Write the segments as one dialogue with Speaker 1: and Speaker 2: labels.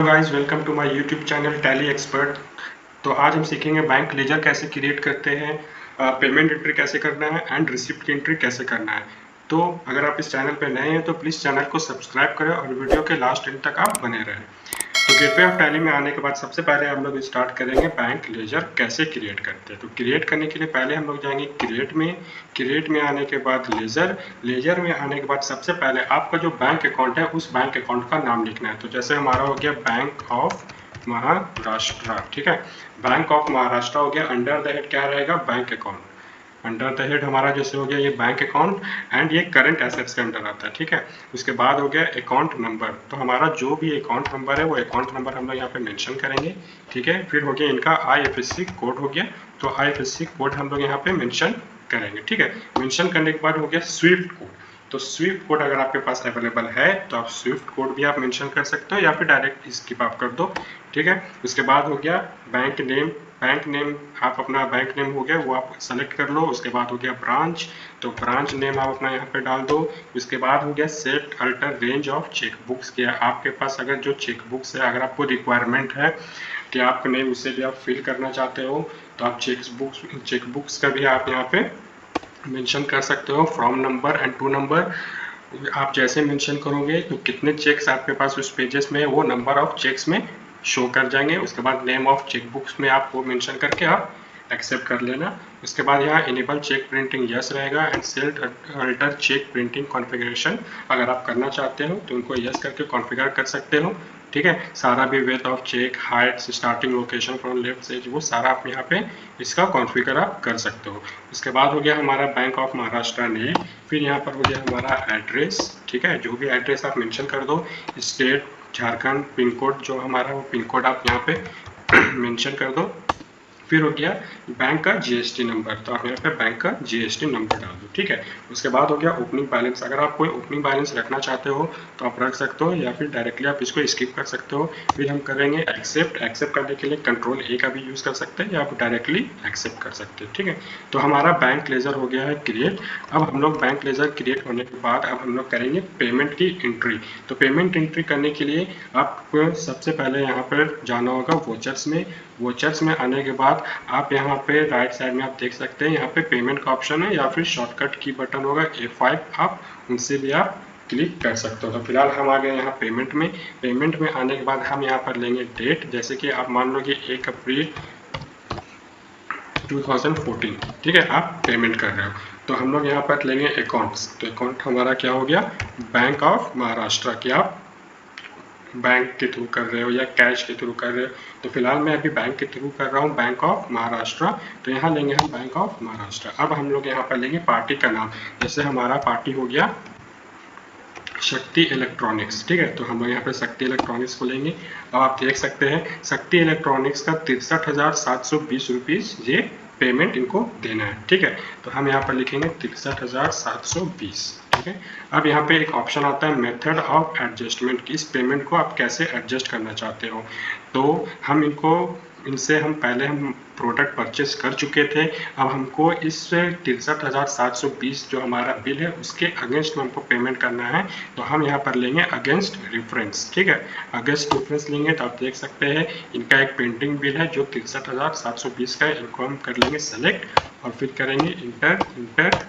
Speaker 1: Guys, welcome to my YouTube channel Tally expert. तो आज हम सीखेंगे बैंक लेजर कैसे क्रिएट करते हैं, पेमेंट एंट्री कैसे करना है एंड रिसिप्ट की एंट्री कैसे करना है। तो अगर आप इस चैनल पर नए हैं तो प्लीज़ चैनल को सब्सक्राइब करें और वीडियो के लास्ट एंड तक आप बने रहें। तो गेटवे ऑफ टैली में आने के बाद सबसे पहले हम लोग स्टार्ट करेंगे बैंक लेजर कैसे क्रिएट करते हैं। तो क्रिएट करने के लिए पहले हम लोग जाएंगे क्रिएट में आने के बाद लेजर में आने के बाद सबसे पहले आपका जो बैंक अकाउंट है उस बैंक अकाउंट का नाम लिखना है। तो जैसे हमारा हो गया बैंक ऑफ महाराष्ट्र, ठीक है। बैंक ऑफ महाराष्ट्र हो गया, अंडर द हेड क्या रहेगा, bank account. Under the head हमारा जैसे हो गया ये बैंक अकाउंट एंड ये करंट एसेट्स के अंडर आता है, ठीक है। उसके बाद हो गया अकाउंट नंबर। तो हमारा जो भी अकाउंट नंबर है वो अकाउंट नंबर हम लोग यहाँ पे मेंशन करेंगे, ठीक है। फिर हो गया इनका IFSC कोड हो गया, तो IFSC कोड हम लोग यहाँ पे मेंशन करेंगे, ठीक है। मेंशन करने के बाद हो गया स्विफ्ट कोड। तो स्विफ्ट कोड अगर आपके पास अवेलेबल है तो आप स्विफ्ट कोड भी आप मेंशन कर सकते हो या फिर डायरेक्ट स्किप आप कर दो, ठीक है। उसके बाद हो गया बैंक नेम आप अपना बैंक नेम हो गया वो आप सेलेक्ट कर लो। उसके बाद हो गया ब्रांच, तो ब्रांच नेम आप अपना यहाँ पे डाल दो। उसके बाद हो गया set alter range of cheque books, के आपके पास अगर जो चेक बुक्स है अगर आपको रिक्वायरमेंट है कि आपने उसे भी आप फिल करना चाहते हो तो आप चेक बुक्स का भी आप यहाँ पे मेंशन कर सकते हो। From number and to number आप जैसे मेंशन करोगे तो कितने चेक्स आपके पास उस पेजेस में वो नंबर ऑफ चेक्स में शो कर जाएंगे। उसके बाद नेम ऑफ चेक बुक्स में आप वो मेंशन करके आप एक्सेप्ट कर लेना। उसके बाद यहाँ इनेबल चेक प्रिंटिंग यस रहेगा and set alter cheque printing configuration अगर आप करना चाहते हो तो उनको यस करके कॉन्फ़िगर कर सकते हो, ठीक है। सारा भी width of cheque, height, starting location from left से वो सारा आप यहाँ पे इसका कॉन्फ़िगर आप कर सकते हो। उसके बाद हो गया हमारा बैंक ऑफ महाराष्ट्र नेम, फिर यहाँ पर हो गया हमारा एड्रेस, ठीक है। जो भी एड्रेस आप मेंशन कर दो, स्टेट झारखंड, पिन कोड जो हमारा वो पिन कोड आप यहाँ पे मेंशन कर दो। फिर हो गया बैंक का GST नंबर, तो आप यहाँ पे बैंक का GST नंबर डाल दो, ठीक है। उसके बाद हो गया ओपनिंग बैलेंस, अगर आप कोई ओपनिंग बैलेंस रखना चाहते हो तो आप रख सकते हो या फिर डायरेक्टली आप इसको स्किप कर सकते हो। फिर हम करेंगे एक्सेप्ट करने के लिए Ctrl+A का भी यूज़ कर सकते हैं या आप डायरेक्टली एक्सेप्ट कर सकते हैं, ठीक है। तो हमारा बैंक लेजर हो गया है क्रिएट। अब हम लोग बैंक लेजर क्रिएट होने के बाद अब हम लोग करेंगे पेमेंट की एंट्री। तो पेमेंट एंट्री करने के लिए आपको सबसे पहले यहाँ पर जाना होगा वोचर्स में आने के बाद आप यहाँ पे राइट साइड में आप देख सकते हैं यहाँ पे पेमेंट का ऑप्शन है या फिर शॉर्टकट की बटन होगा A5, आप उनसे भी आप क्लिक कर सकते हो। तो फिलहाल हम आ गए यहाँ पेमेंट में आने के बाद हम यहाँ पर लेंगे डेट, जैसे कि आप मान लो कि 1 अप्रैल 2014, ठीक है, आप पेमेंट कर रहे हो। तो हम लोग यहाँ पर लेंगे अकाउंट्स, तो अकाउंट हमारा क्या हो गया, बैंक ऑफ महाराष्ट्र। क्या आप बैंक के थ्रू कर रहे हो या कैश के थ्रू कर रहे हो, तो फिलहाल मैं अभी बैंक के थ्रू कर रहा हूँ, बैंक ऑफ महाराष्ट्र। तो यहाँ लेंगे हम बैंक ऑफ महाराष्ट्र। अब हम लोग यहाँ पर लेंगे पार्टी का नाम, जैसे हमारा पार्टी हो गया शक्ति इलेक्ट्रॉनिक्स, ठीक है। तो हम लोग यहाँ पे शक्ति इलेक्ट्रॉनिक्स को लेंगे। अब आप देख सकते हैं शक्ति इलेक्ट्रॉनिक्स का 63,720 रुपीज़ ये पेमेंट इनको देना है, ठीक है। तो हम यहाँ पर लिखेंगे 63,720, ठीक है। अब यहाँ पे एक ऑप्शन आता है मेथड ऑफ एडजस्टमेंट की, इस पेमेंट को आप कैसे एडजस्ट करना चाहते हो। तो हम इनसे हम पहले हम प्रोडक्ट परचेस कर चुके थे, अब हमको इस 63,720 जो हमारा बिल है उसके अगेंस्ट में हमको पेमेंट करना है। तो हम यहाँ पर लेंगे अगेंस्ट रेफरेंस, ठीक है। अगेंस्ट रेफरेंस लेंगे तो आप देख सकते हैं इनका एक पेंडिंग बिल है जो 63,720 का है, इनको हम कर लेंगे सेलेक्ट और फिर करेंगे इंटर,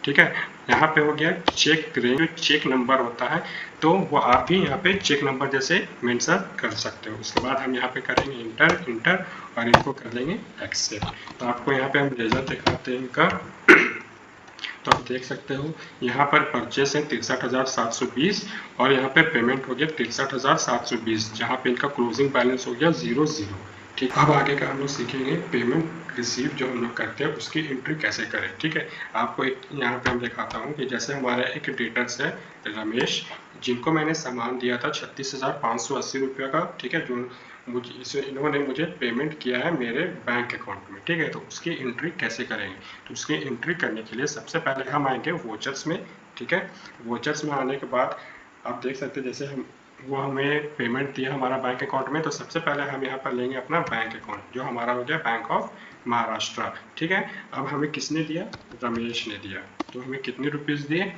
Speaker 1: ठीक है। यहाँ पे हो गया चेक रेंज, चेक नंबर होता है तो वो आप भी यहाँ पे चेक नंबर जैसे मेंशन कर सकते हो। उसके बाद हम यहाँ पे करेंगे इंटर और इनको कर देंगे एक्सेप्ट। तो आपको यहाँ पे हम लेजर दिखाते हैं इनका, तो आप देख सकते हो यहाँ पर परचेस है 63,720 और यहाँ पे पेमेंट हो गया 63,720, जहाँ पे इनका क्लोजिंग बैलेंस हो गया 00, ठीक। अब आगे का हम लोग सीखेंगे पेमेंट रिसीव जो हम लोग करते हैं उसकी एंट्री कैसे करें, ठीक है। आपको एक यहाँ पे हम दिखाता हूँ कि जैसे हमारा एक डेटर्स है रमेश, जिनको मैंने सामान दिया था 36,580 रुपये का, ठीक है, जो इन्होंने मुझे पेमेंट किया है मेरे बैंक अकाउंट में, ठीक है। तो उसकी एंट्री कैसे करेंगे, तो उसकी एंट्री करने के लिए सबसे पहले हम आएंगे वोचर्स में, ठीक है। वोचर्स में आने के बाद आप देख सकते हैं जैसे वो हमें पेमेंट दिया हमारा बैंक अकाउंट में, तो सबसे पहले हम यहाँ पर लेंगे अपना बैंक अकाउंट जो हमारा हो गया बैंक ऑफ महाराष्ट्र, ठीक है। अब हमें किसने दिया, रमेश ने दिया। तो हमें कितने रुपीज़ दिए,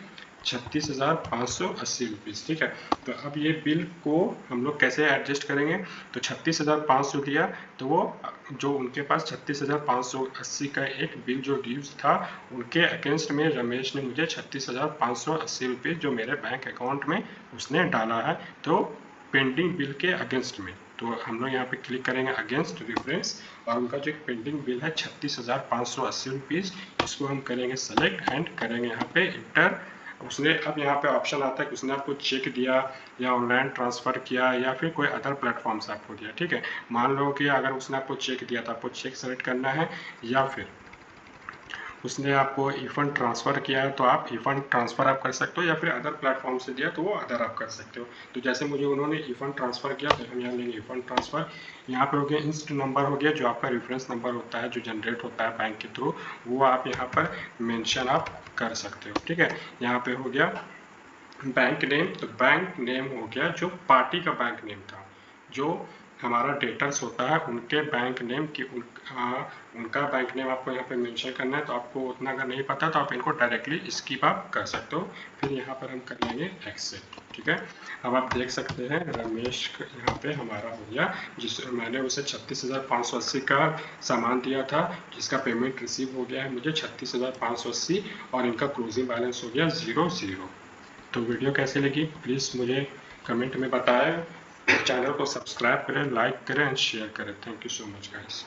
Speaker 1: 36,580 रुपीज़। ठीक है, तो अब ये बिल को हम लोग कैसे एडजस्ट करेंगे? तो 36,500 दिया, तो वो जो उनके पास 36,580 का एक बिल जो ड्यूज था, उनके अगेंस्ट में रमेश ने मुझे 36,580 रुपये जो मेरे बैंक अकाउंट में उसने डाला है, तो पेंडिंग बिल के अगेंस्ट में। तो हम लोग यहाँ पे क्लिक करेंगे अगेंस्ट रेफरेंस, और उनका जो एक पेंडिंग बिल है 36,580 रुपीज़, इसको हम करेंगे सेलेक्ट एंड करेंगे यहाँ पे इंटर। उसने अब यहाँ पे ऑप्शन आता है कि उसने आपको चेक दिया या ऑनलाइन ट्रांसफ़र किया या फिर कोई अदर प्लेटफॉर्म से आपको दिया। ठीक है, मान लो कि अगर उसने आपको चेक दिया तो आपको चेक सेलेक्ट करना है, या फिर उसने आपको रिफंड ट्रांसफ़र किया है तो आप रिफंड ट्रांसफ़र आप कर सकते हो, या फिर अदर प्लेटफॉर्म से दिया तो वो अदर आप कर सकते हो। तो जैसे मुझे उन्होंने रिफंड ट्रांसफ़र किया तो हम यहाँ लेंगे रिफंड ट्रांसफ़र। यहाँ पे हो गया इंस्ट नंबर, हो गया जो आपका रेफरेंस नंबर होता है जो जनरेट होता है बैंक के थ्रू, वो आप यहाँ पर मेंशन आप कर सकते हो। ठीक है, यहाँ पे हो गया बैंक नेम, तो बैंक नेम हो गया जो पार्टी का बैंक नेम था, जो हमारा डेटर्स होता है उनके बैंक नेम की उनका बैंक नेम आपको यहाँ पे मेंशन करना है। तो आपको उतना अगर नहीं पता तो आप इनको डायरेक्टली स्किप आप कर सकते हो। फिर यहाँ पर हम कर लेंगे एक्सेप्ट। ठीक है, अब आप देख सकते हैं रमेश यहाँ पे हमारा हो गया, जिस मैंने उसे 36,580 का सामान दिया था, जिसका पेमेंट रिसीव हो गया है मुझे 36,580, और इनका क्लोजिंग बैलेंस हो गया 00। तो वीडियो कैसी लगी प्लीज़ मुझे कमेंट में बताएं। चैनल को सब्सक्राइब करें, लाइक करें एंड शेयर करें। Thank you so much guys.